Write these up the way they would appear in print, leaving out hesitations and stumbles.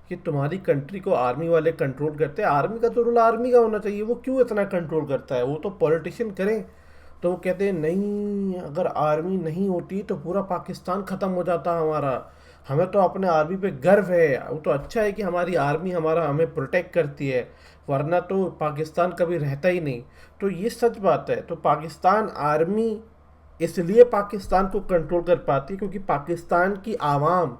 कि तुम्हारी कंट्री को आर्मी वाले कंट्रोल करते हैं, आर्मी का तो रोल आर्मी का होना चाहिए, वो क्यों इतना कंट्रोल करता है, वो तो पॉलिटिशियन करें। तो वो कहते हैं नहीं, अगर आर्मी नहीं होती तो पूरा पाकिस्तान ख़त्म हो जाता हमारा, हमें तो अपने आर्मी पे गर्व है, वो तो अच्छा है कि हमारी आर्मी हमारा हमें प्रोटेक्ट करती है, वरना तो पाकिस्तान कभी रहता ही नहीं। तो ये सच बात है। तो पाकिस्तान आर्मी इसलिए पाकिस्तान को कंट्रोल कर पाती है क्योंकि पाकिस्तान की आवाम,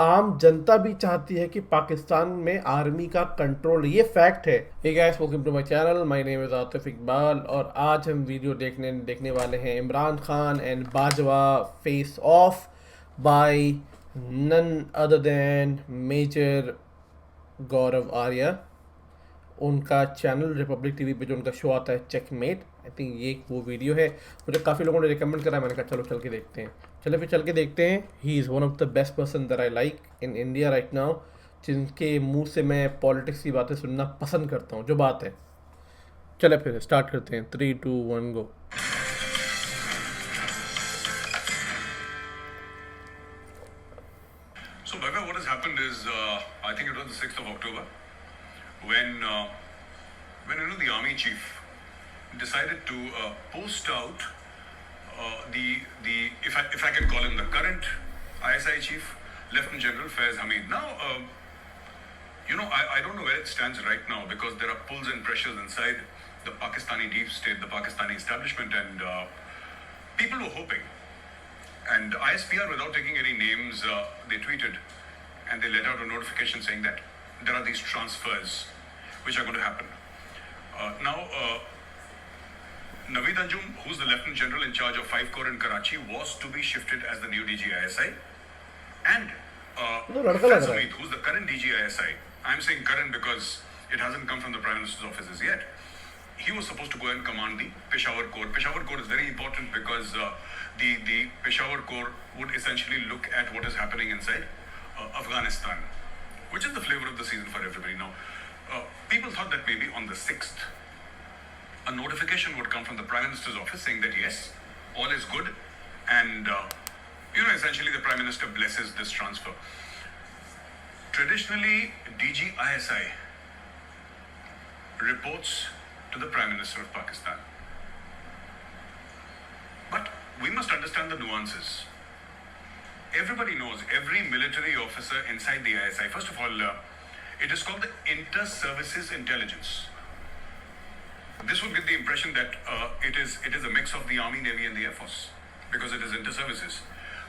आम जनता भी चाहती है कि पाकिस्तान में आर्मी का कंट्रोल, ये फैक्ट है। Hey guys, welcome to my channel, my name is Atif Iqbal, और आज हम वीडियो देखने वाले हैं Imran Khan and Bajwa face off by none other than major Gaurav Arya. उनका चैनल रिपब्लिक टीवी पे जो उनका शो आता है चेकमेट, आई थिंक ये वो वीडियो है। मुझे काफ़ी लोगों ने रिकमेंड करा, मैंने कहा चलो चल के देखते हैं। चलो फिर चल के देखते हैं। He is one of the best person that I like in India right now, जिनके मुंह से मैं पॉलिटिक्स की बातें सुनना पसंद करता हूँ, जो बात है। चले फिर स्टार्ट करते हैं, 3 2 1 गो। So, Bhaga, what has happened is, I think it was the 6th of October, when the army chief decided to post out the if I can call him the current ISI chief, Lieutenant General Faiz Hamid. Now, I don't know where it stands right now because there are pulls and pressures inside the Pakistani deep state, the Pakistani establishment, and people were hoping. And ISPR, without taking any names, they tweeted and they let out a notification saying that there are these transfers which are going to happen. Naveed Anjum, who's the Lieutenant General in charge of 5 Corps in Karachi, was to be shifted as the new DG ISI. And Faiz Hamid, who's the current DG ISI, I'm saying current because it hasn't come from the Prime Minister's offices yet. He was supposed to go and command the Peshawar Corps. Peshawar Corps is very important because the Peshawar Corps would essentially look at what is happening inside Afghanistan, which is the flavor of the season for everybody. Now, people thought that maybe on the 6th, a notification would come from the Prime Minister's office saying that yes, all is good, and essentially the Prime Minister blesses this transfer. Traditionally, DG ISI reports to the Prime Minister of Pakistan. But we must understand the nuances. Everybody knows, every military officer inside the ISI, first of all, it is called the Inter-Services Intelligence. This would give the impression that it is a mix of the Army, Navy and the Air Force because it is inter-services.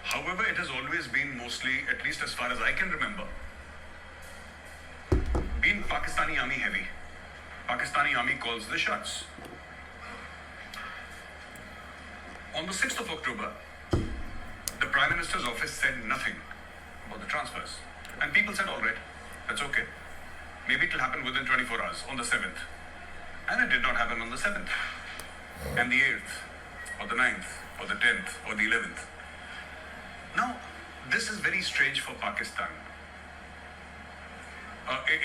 However, it has always been mostly, at least as far as I can remember, been Pakistani Army heavy. Pakistani Army calls the shots. On the 6th of October, the Prime Minister's office said nothing about the transfers. And people said, all right, that's okay. Maybe it will happen within 24 hours on the 7th. And it did not happen on the 7th, and the 8th, or the 9th, or the 10th, or the 11th. Now, this is very strange for Pakistan.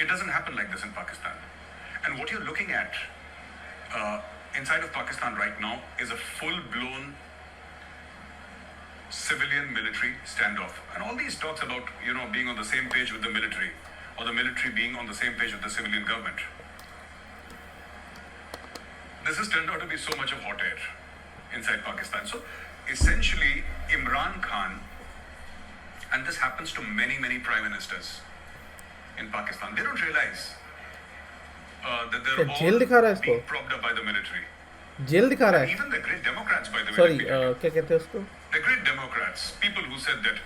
It doesn't happen like this in Pakistan. And what you're looking at inside of Pakistan right now is a full-blown civilian-military standoff. And all these talks about, being on the same page with the military, or the military being on the same page with the civilian government. This has turned out to be so much of hot air inside Pakistan. So, essentially, Imran Khan, and this happens to many, many prime ministers in Pakistan, they don't realize that they're all being propped up by the military. Jail दिखा रहा है। Even the great Democrats, by the way. Sorry, क्या कहते हैं उसको? The great Democrats, people who said that,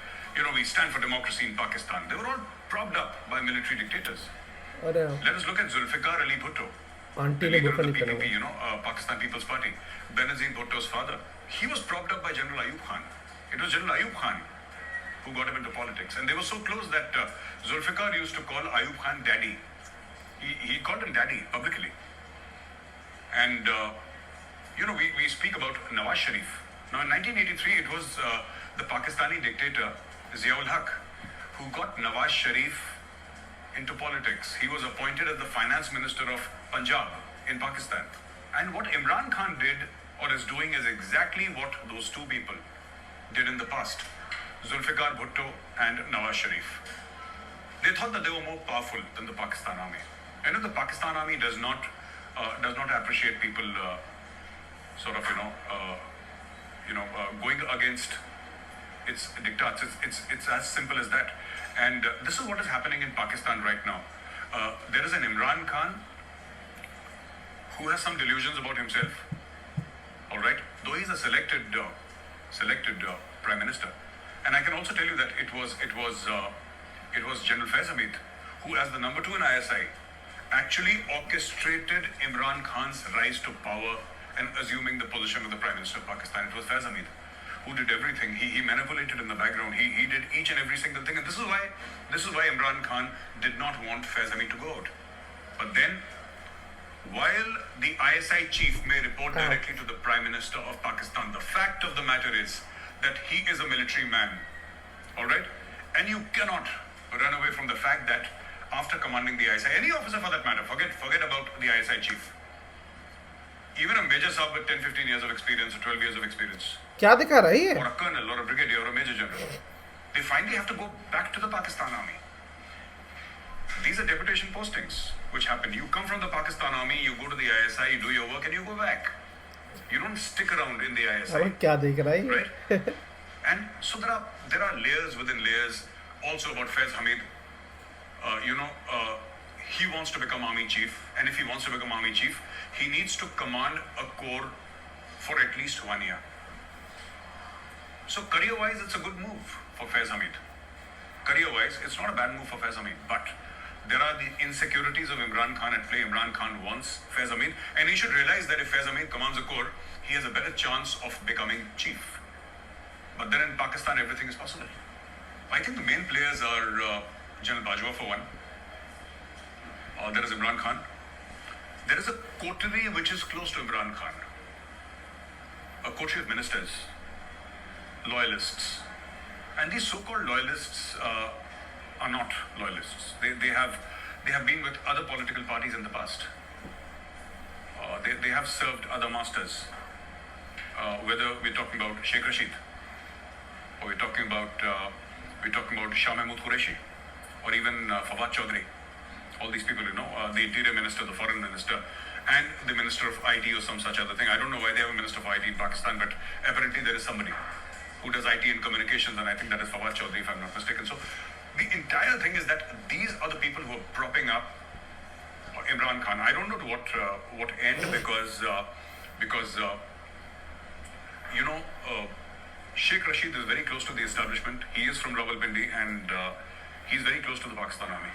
we stand for democracy in Pakistan, they were all propped up by military dictators. Let us look at Zulfikar Ali Bhutto, the leader of the PPP, Pakistan People's Party. Benazir Bhutto's father, he was propped up by General Ayub Khan. It was General Ayub Khan who got him into politics. And they were so close that Zulfikar used to call Ayub Khan daddy. He called him daddy publicly. And, we speak about Nawaz Sharif. Now, in 1983, it was the Pakistani dictator, Ziaul Haq, who got Nawaz Sharif into politics. He was appointed as the finance minister of Punjab in Pakistan. And what Imran Khan did or is doing is exactly what those two people did in the past. Zulfikar Bhutto and Nawaz Sharif. They thought that they were more powerful than the Pakistan army. You know, the Pakistan army does not appreciate people going against its diktats. It's as simple as that. And this is what is happening in Pakistan right now. There is an Imran Khan who has some delusions about himself. All right, though he's a selected prime minister, and I can also tell you that it was General Faiz Hamid who, as the number 2 in ISI, actually orchestrated Imran Khan's rise to power and assuming the position of the Prime Minister of Pakistan. It was Faiz Hamid who did everything. He manipulated in the background. He did each and every single thing, and this is why Imran Khan did not want Faiz Hamid to go out. But then, while the ISI chief may report directly to the Prime Minister of Pakistan, the fact of the matter is that he is a military man. All right, and you cannot run away from the fact that after commanding the ISI, any officer for that matter, forget about the ISI chief, even a major sub with 10-15 years of experience or 12 years of experience, क्या दिखा रहा है ये? or a colonel or a brigadier or a major general, they finally have to go back to the Pakistan army. These are deputation postings which happen. You come from the Pakistan army, you go to the ISI, you do your work, and you go back. You don't stick around in the ISI. अब क्या देख रहा है? Right? And so there are layers within layers. Also about Faiz Hamid, he wants to become army chief, and if he wants to become army chief, he needs to command a corps for at least 1 year. So career-wise, it's a good move for Faiz Hamid. Career-wise, it's not a bad move for Faiz Hamid, but there are the insecurities of Imran Khan at play. Imran Khan wants Faiz Hamid, and he should realize that if Faiz Hamid commands a corps, he has a better chance of becoming chief. But then in Pakistan, everything is possible. I think the main players are General Bajwa for one. There is Imran Khan. There is a coterie which is close to Imran Khan. A coterie of ministers, loyalists. And these so-called loyalists are not loyalists. They have been with other political parties in the past. They have served other masters. Whether we're talking about Sheikh Rashid, or we're talking about Shah Mahmood Qureshi, or even Fawad Chaudhry. All these people, the interior minister, the foreign minister, and the minister of IT or some such other thing. I don't know why they have a minister of IT in Pakistan, but apparently there is somebody who does IT and communications, and I think that is Fawad Chaudhry, if I'm not mistaken. So the entire thing is that these are the people who are propping up Imran Khan. I don't know to what end, because Sheikh Rashid is very close to the establishment. He is from Rawalpindi, and he's very close to the Pakistan army.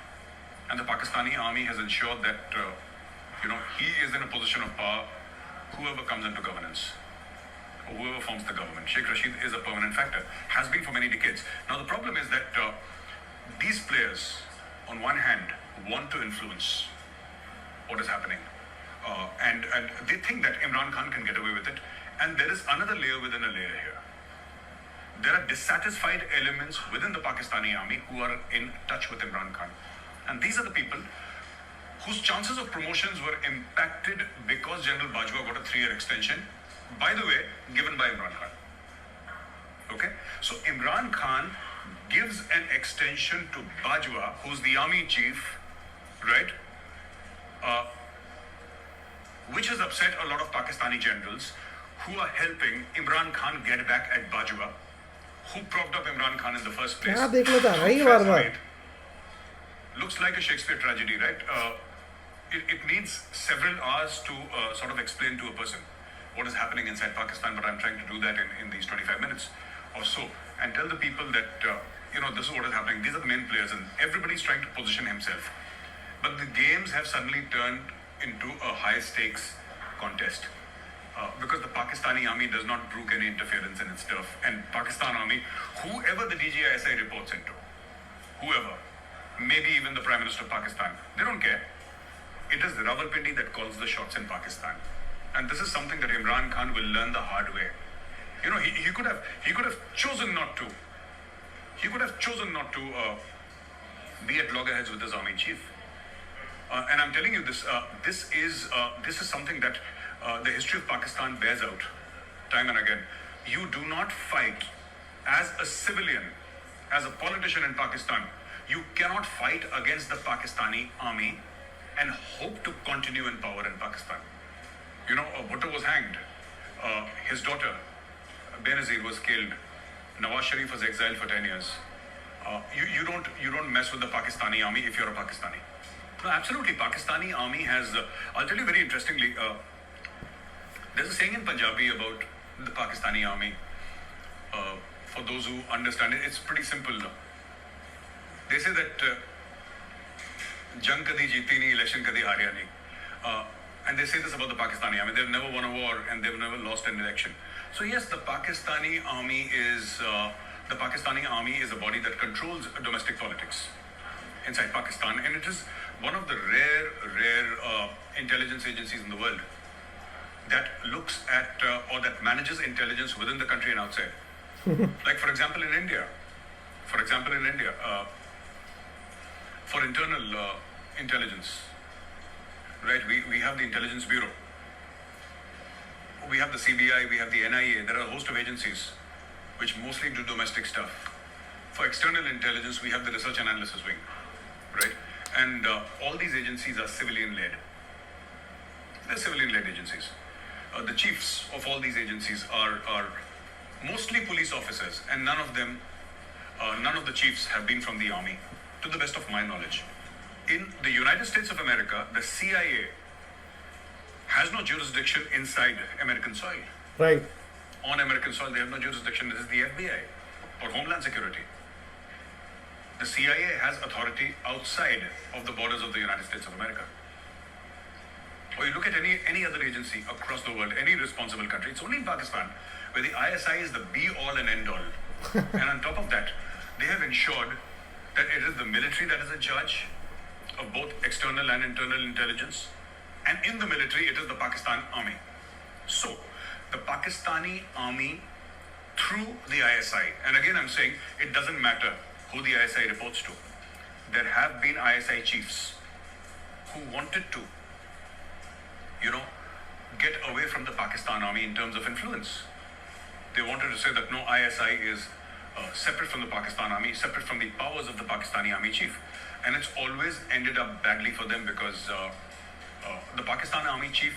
And the Pakistani army has ensured that, he is in a position of power, whoever comes into governance, or whoever forms the government. Sheikh Rashid is a permanent factor, has been for many decades. Now the problem is that these players, on one hand, want to influence what is happening. And they think that Imran Khan can get away with it. And there is another layer within a layer here. There are dissatisfied elements within the Pakistani army who are in touch with Imran Khan. And these are the people whose chances of promotions were impacted because General Bajwa got a 3-year extension, by the way, given by Imran Khan. Okay? So Imran Khan gives an extension to Bajwa, who's the army chief, right? Which has upset a lot of Pakistani generals who are helping Imran Khan get back at Bajwa, who propped up Imran Khan in the first place. Looks like a Shakespeare tragedy, right? It needs several hours to sort of explain to a person what is happening inside Pakistan, but I'm trying to do that in these 25 minutes or so, and tell the people that, this is what is happening. These are the main players, and everybody's trying to position himself. But the games have suddenly turned into a high-stakes contest. Because the Pakistani army does not brook any interference in its turf. And Pakistan army, whoever the DGISI reports into, whoever, maybe even the Prime Minister of Pakistan, they don't care. It is Rawalpindi that calls the shots in Pakistan. And this is something that Imran Khan will learn the hard way. He could have chosen not to. He could have chosen not to be at loggerheads with his army chief. And I'm telling you this. This is something that the history of Pakistan bears out time and again. You do not fight as a civilian, as a politician in Pakistan. You cannot fight against the Pakistani army and hope to continue in power in Pakistan. Bhutto was hanged. His daughter, Benazir, was killed. Nawaz Sharif was exiled for 10 years. You don't mess with the Pakistani army if you're a Pakistani. No, absolutely. Pakistani army has. I'll tell you very interestingly. There's a saying in Punjabi about the Pakistani army. For those who understand it, it's pretty simple. They say that jang kadi jeeti nahi, election kadi harya nahi. And they say this about the Pakistani army. They've never won a war and they've never lost an election. So yes, the Pakistani army is a body that controls domestic politics inside Pakistan, and it is one of the rare intelligence agencies in the world that looks at or that manages intelligence within the country and outside. Like for example in India, for internal intelligence, right? We have the Intelligence Bureau, we have the CBI, we have the NIA. There are a host of agencies which mostly do domestic stuff. For external intelligence, we have the Research and Analysis Wing, right? And all these agencies are civilian-led. They're civilian-led agencies. The chiefs of all these agencies are mostly police officers, and none of the chiefs have been from the army, to the best of my knowledge. In the United States of America, the CIA has no jurisdiction inside American soil. Right. On American soil, they have no jurisdiction. It is the FBI or Homeland Security. The CIA has authority outside of the borders of the United States of America. Or you look at any other agency across the world, any responsible country, it's only in Pakistan where the ISI is the be-all and end-all. And on top of that, they have ensured that it is the military that is in charge of both external and internal intelligence. And in the military, it is the Pakistan Army. So, the Pakistani Army through the ISI, and again I'm saying it doesn't matter who the ISI reports to. There have been ISI chiefs who wanted to, get away from the Pakistan Army in terms of influence. They wanted to say that no, ISI is separate from the Pakistan Army, separate from the powers of the Pakistani Army chief. And it's always ended up badly for them because the Pakistan Army chief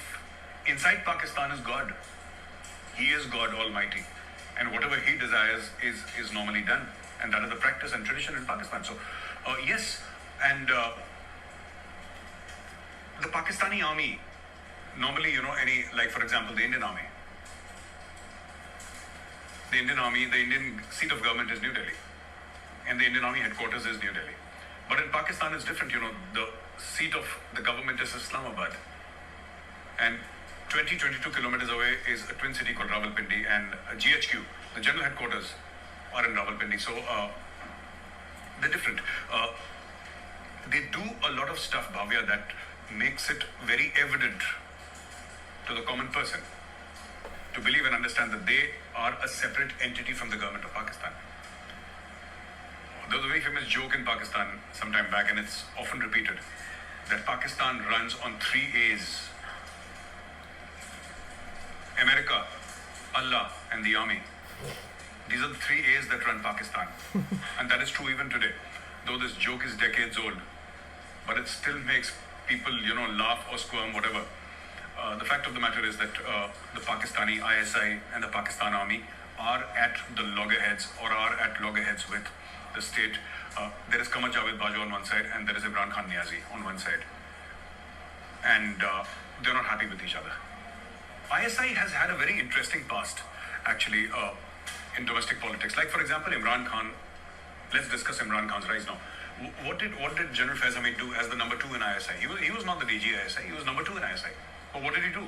inside Pakistan is God. He is God Almighty. And whatever he desires is normally done. And that is the practice and tradition in Pakistan. So, yes, and the Pakistani Army, normally, like for example, the Indian Army. The Indian seat of government is New Delhi. And the Indian Army headquarters is New Delhi. But in Pakistan, it's different. The seat of the government is Islamabad. And 22 kilometers away is a twin city called Rawalpindi, and GHQ, the general headquarters, are in Rawalpindi. So they're different. They do a lot of stuff, Bhavya, that makes it very evident to the common person to believe and understand that they are a separate entity from the government of Pakistan. There was a very famous joke in Pakistan some time back, and it's often repeated, that Pakistan runs on 3 A's. America, Allah, and the army. These are the 3 A's that run Pakistan. And that is true even today. Though this joke is decades old, but it still makes people, laugh or squirm, whatever. The fact of the matter is that the Pakistani ISI and the Pakistan Army are at the loggerheads or are at loggerheads with the state. There is Qamar Javed Bajwa on one side and there is Imran Khan Niazi on one side. And they're not happy with each other. ISI has had a very interesting past, actually, in domestic politics. Like, for example, Imran Khan. Let's discuss Imran Khan's rise now. What did General Faiz Hamid do as the number 2 in ISI? He was not the DG ISI. He was number 2 in ISI. But what did he do?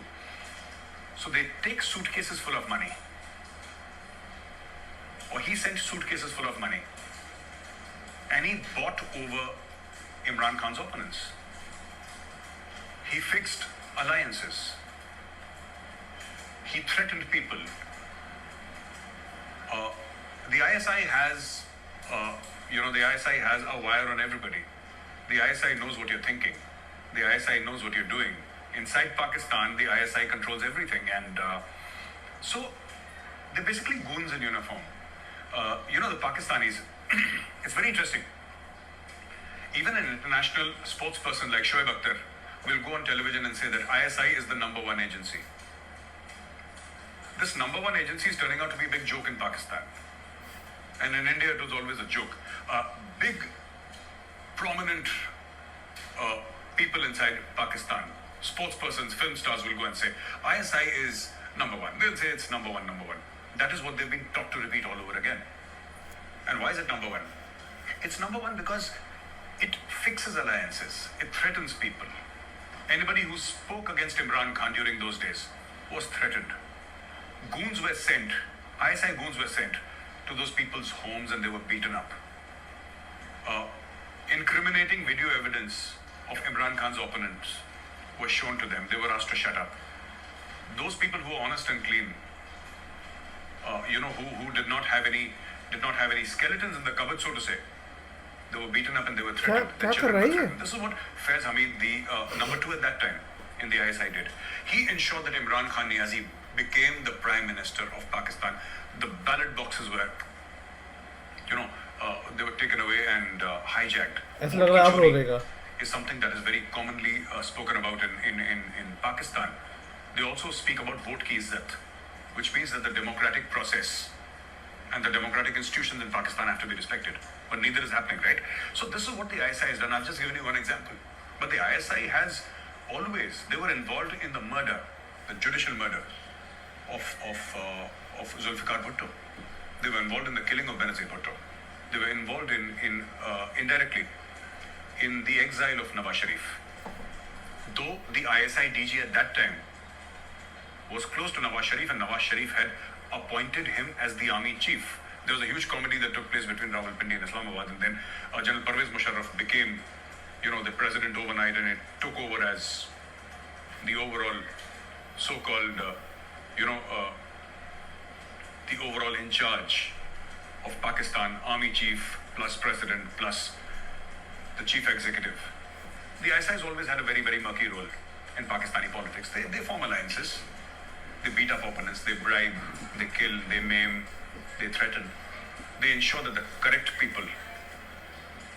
So they take suitcases full of money. Or he sent suitcases full of money. And he bought over Imran Khan's opponents. He fixed alliances. He threatened people. The ISI has, the ISI has a wire on everybody. The ISI knows what you're thinking. The ISI knows what you're doing. Inside Pakistan, the ISI controls everything. And so they're basically goons in uniform. The Pakistanis, it's very interesting. Even an international spokesperson like Shoaib Akhtar will go on television and say that ISI is the #1 agency. This #1 agency is turning out to be a big joke in Pakistan. And in India, it was always a joke. Big, prominent people inside Pakistan, sportspersons, film stars will go and say, ISI is #1. They'll say it's #1. That is what they've been taught to repeat all over again. And why is it #1? It's #1 because it fixes alliances. It threatens people. Anybody who spoke against Imran Khan during those days was threatened. Goons were sent, ISI goons were sent to those people's homes and they were beaten up. Incriminating video evidence of Imran Khan's opponents was shown to them. They were asked to shut up. Those people who were honest and clean, who did not have any skeletons in the cupboard, so to say, they were beaten up and they were threatened. This is what Faiz Hamid, the #2 at that time in the ISI, did. He ensured that Imran Khan Niazi became the Prime Minister of Pakistan. The ballot boxes were, they were taken away and hijacked. Is something that is very commonly spoken about in Pakistan. They also speak about vote ki izzat, which means that the democratic process and the democratic institutions in Pakistan have to be respected. But neither is happening, right? So this is what the ISI has done. I've just given you one example. But the ISI has always, they were involved in the murder, the judicial murder of Zulfikar Bhutto. They were involved in the killing of Benazir Bhutto. They were involved in indirectly in the exile of Nawaz Sharif. Though the ISI DG at that time was close to Nawaz Sharif and Nawaz Sharif had appointed him as the army chief. There was a huge comedy that took place between Rawalpindi and Islamabad, and then General Parvez Musharraf became, the president overnight, and it took over as the overall so-called, the overall in charge of Pakistan, army chief plus president plus the chief executive. The ISI has always had a very, very murky role in Pakistani politics. They form alliances, they beat up opponents, they bribe, they kill, they maim, they threaten. They ensure that the correct people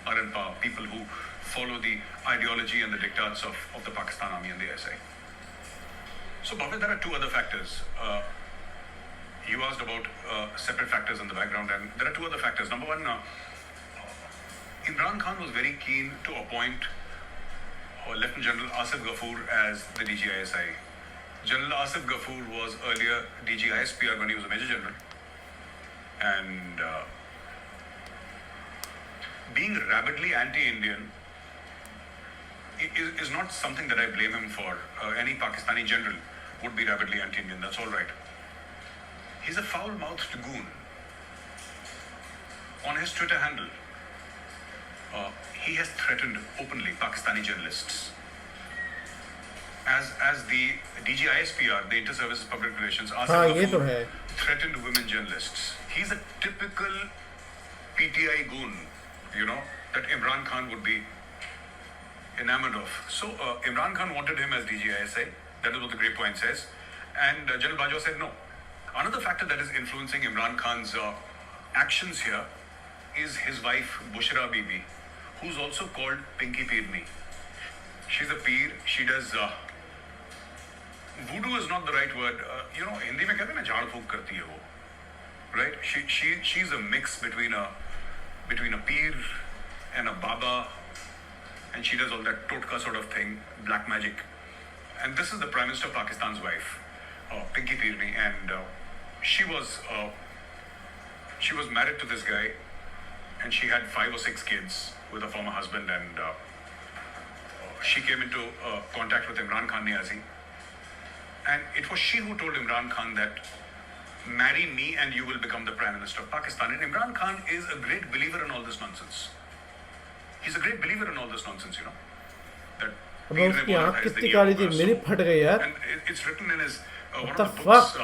are in power, people who follow the ideology and the diktats of the Pakistan Army and the ISI. So, Bhavit, there are two other factors. You asked about separate factors in the background, and there are two other factors. Number one, Imran Khan was very keen to appoint Lieutenant General Asif Ghafoor as the DG ISI. General Asif Ghafoor was earlier DG ISPR when he was a Major General. And being rabidly anti-Indian is not something that I blame him for. Any Pakistani general would be rabidly anti-Indian, that's all right. He's a foul-mouthed goon. On his Twitter handle, he has threatened openly Pakistani journalists. As the DG ISPR, the Inter-Services Public Relations, Asif Ghafoor threatened women journalists. He's a typical PTI goon, that Imran Khan would be enamored of. So Imran Khan wanted him as DG ISI. That is what the grapevine says. And General Bajwa said no. Another factor that is influencing Imran Khan's actions here is his wife, Bushra Bibi, who's also called Pinky Pirni. She's a peer. She does... voodoo is not the right word. Hindi mein kehte hain na jhaad phook karti hai wo. Right? She's a mix between a peer and a baba, and she does all that totka sort of thing, black magic. And this is the Prime Minister of Pakistan's wife, Pinky Pirni, and she was married to this guy, and she had 5 or 6 kids with a former husband, and she came into contact with Imran Khan Niazi, and it was she who told Imran Khan that marry me and you will become the Prime Minister of Pakistan. And Imran Khan is a great believer in all this nonsense. He's a great believer in all this nonsense, that उसकी आँख कितनी काली थी, मेरी फट गई यार. And it's written in his one of the books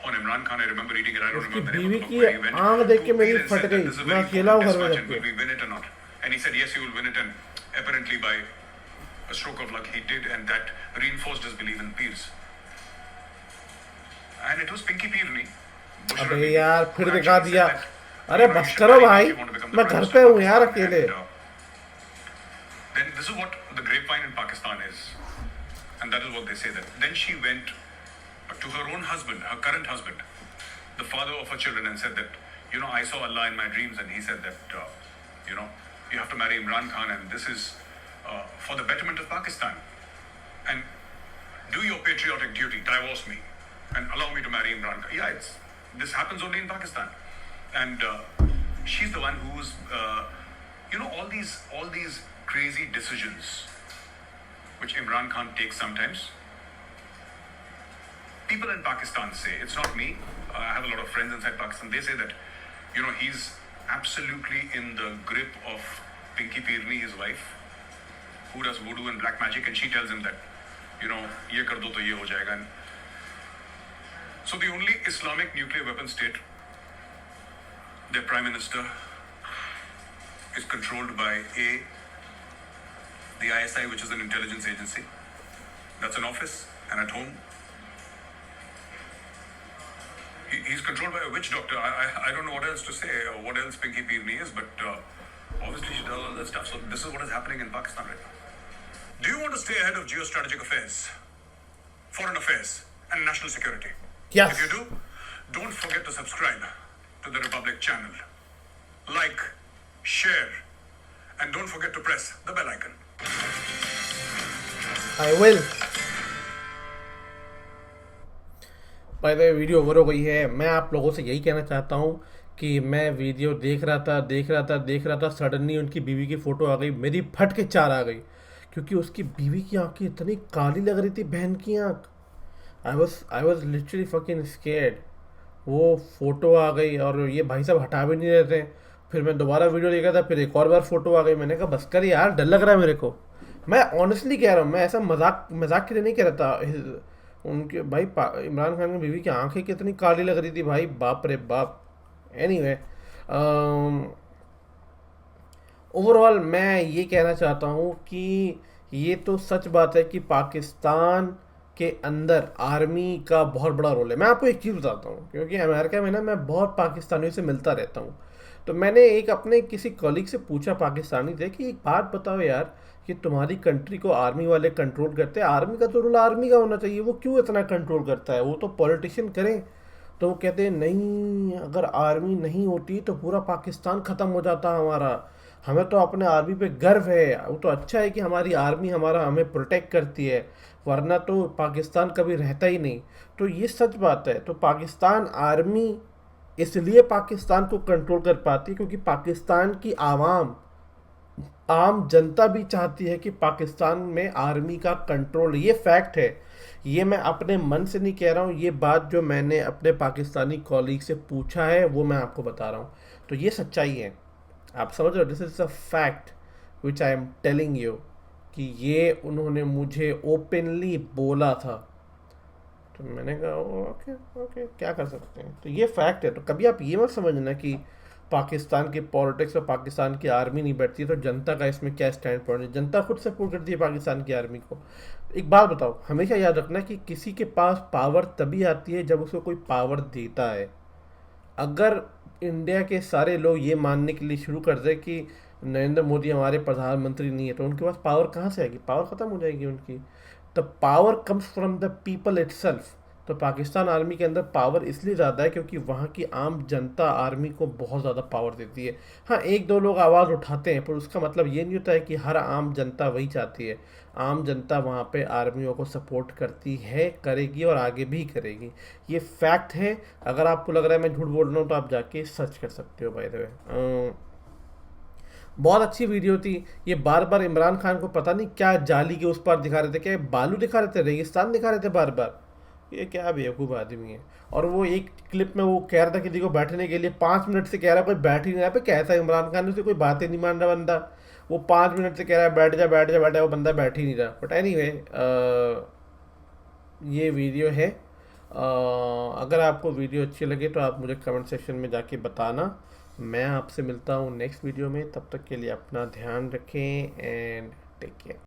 on Imran Khan. I remember reading it. I don't remember the name of the book. He went आँख देख के मेरी फट गई. मैं अकेला हूँ घर में जाके. Will we win it or not? And he said yes, he will win it, and apparently by a stroke of luck he did, and that reinforced his belief in peers. And it was Pinky Pirni. अबे यार फिर दिखा दिया. अरे बस करो भाई, मैं घर पे हूँ यार अकेले. Then this is what the grapevine in Pakistan is. And that is what they say that. Then she went to her own husband, her current husband, the father of her children, and said that, I saw Allah in my dreams and he said that, you have to marry Imran Khan and this is for the betterment of Pakistan. And do your patriotic duty, divorce me and allow me to marry Imran Khan. Yeah, this happens only in Pakistan. And she's the one who's, all these crazy decisions which Imran Khan takes sometimes. People in Pakistan say, it's not me, I have a lot of friends inside Pakistan, they say that, he's absolutely in the grip of Pinky Pirni, his wife, who does voodoo and black magic, and she tells him that, ye kar do to ye ho jayega. And so the only Islamic nuclear weapon state, their prime minister is controlled by the ISI, which is an intelligence agency. That's an office, and at home he's controlled by a witch doctor. I don't know what else to say or what else Pinky Pirni is, but obviously she does all that stuff. So this is what is happening in Pakistan right now. Do you want to stay ahead of geostrategic affairs, foreign affairs, and national security? Yes. If you do, don't forget to subscribe to the Republic channel. Like, share, and don't forget to press the bell icon. I will. By the way video over हो गई है। मैं आप लोगों से यही कहना चाहता हूँ कि मैं वीडियो देख रहा था सडनली उनकी बीवी की फ़ोटो आ गई, मेरी फट के चार आ गई, क्योंकि उसकी बीवी की आंखें इतनी काली लग रही थी, बहन की आंख। I was literally fucking scared. वो फ़ोटो आ गई और ये भाई साहब हटा भी नहीं रहे थे। फिर मैं दोबारा वीडियो देखा था, फिर एक और बार फ़ोटो आ गई। मैंने कहा बस कर यार, डर लग रहा है मेरे को। मैं ऑनेस्टली कह रहा हूँ, मैं ऐसा मजाक के लिए नहीं कह रहा था। उनके भाई इमरान खान की बीवी की आंखें कितनी काली लग रही थी भाई, बाप रे बाप। एनीवे, ओवरऑल मैं ये कहना चाहता हूँ कि ये तो सच बात है कि पाकिस्तान के अंदर आर्मी का बहुत बड़ा रोल है। मैं आपको एक चीज़ बताता हूँ, क्योंकि अमेरिका में ना मैं बहुत पाकिस्तानियों से मिलता रहता हूँ। तो मैंने एक अपने किसी कॉलीग से पूछा, पाकिस्तानी थे, कि एक बात बताओ यार कि तुम्हारी कंट्री को आर्मी वाले कंट्रोल करते हैं, आर्मी का तो रोल आर्मी का होना चाहिए, वो क्यों इतना कंट्रोल करता है, वो तो पॉलिटिशियन करें। तो वो कहते हैं नहीं, अगर आर्मी नहीं होती तो पूरा पाकिस्तान ख़त्म हो जाता हमारा, हमें तो अपने आर्मी पे गर्व है, वो तो अच्छा है कि हमारी आर्मी हमें प्रोटेक्ट करती है, वरना तो पाकिस्तान कभी रहता ही नहीं। तो ये सच बात है। तो पाकिस्तान आर्मी इसलिए पाकिस्तान को कंट्रोल कर पाती है क्योंकि पाकिस्तान की आम जनता भी चाहती है कि पाकिस्तान में आर्मी का कंट्रोल। ये फैक्ट है, ये मैं अपने मन से नहीं कह रहा हूँ, ये बात जो मैंने अपने पाकिस्तानी कॉलीग से पूछा है वो मैं आपको बता रहा हूँ। तो ये सच्चाई है, आप समझ रहे हो। This is a fact which I am telling you, कि ये उन्होंने मुझे ओपनली बोला था। तो मैंने कहा ओके क्या कर सकते हैं। तो ये फैक्ट है। तो कभी आप ये मत समझना कि पाकिस्तान की पॉलिटिक्स और पाकिस्तान की आर्मी नहीं बैठती तो जनता का इसमें क्या स्टैंड पॉइंट है। जनता खुद सपोर्ट करती है पाकिस्तान की आर्मी को। एक बात बताओ, हमेशा याद रखना कि किसी के पास पावर तभी आती है जब उसको कोई पावर देता है। अगर इंडिया के सारे लोग ये मानने के लिए शुरू कर दे कि नरेंद्र मोदी हमारे प्रधानमंत्री नहीं है, तो उनके पास पावर कहाँ से आएगी, पावर ख़त्म हो जाएगी उनकी। The power comes from the people itself. तो पाकिस्तान आर्मी के अंदर पावर इसलिए ज़्यादा है क्योंकि वहाँ की आम जनता आर्मी को बहुत ज़्यादा पावर देती है। हाँ, एक दो लोग आवाज़ उठाते हैं, पर उसका मतलब ये नहीं होता है कि हर आम जनता वही चाहती है। आम जनता वहाँ पे आर्मियों को सपोर्ट करती है, करेगी और आगे भी करेगी। ये फैक्ट है। अगर आपको लग रहा है मैं झूठ बोल रहा हूँ तो आप जाके सर्च कर सकते हो। बाय द वे, बहुत अच्छी वीडियो थी ये। बार बार इमरान खान को पता नहीं क्या जाली के उस पार दिखा रहे थे, क्या बालू दिखा रहे थे, रेगिस्तान दिखा रहे थे बार बार। ये क्या बेवकूफ़ आदमी है। और वो एक क्लिप में वो कह रहा था किसी को बैठने के लिए, 5 मिनट से कह रहा है कोई बैठ ही नहीं रहा। पे कैसा इमरान खान, उसे कोई बातें नहीं मान रहा बंदा। वो 5 मिनट से कह रहा है बैठ जा, वो बंदा बैठ ही नहीं रहा। बट एनीवे, ये वीडियो है। अगर आपको वीडियो अच्छी लगे तो आप मुझे कमेंट सेक्शन में जाके बताना। मैं आपसे मिलता हूँ नेक्स्ट वीडियो में। तब तक के लिए अपना ध्यान रखें एंड टेक केयर।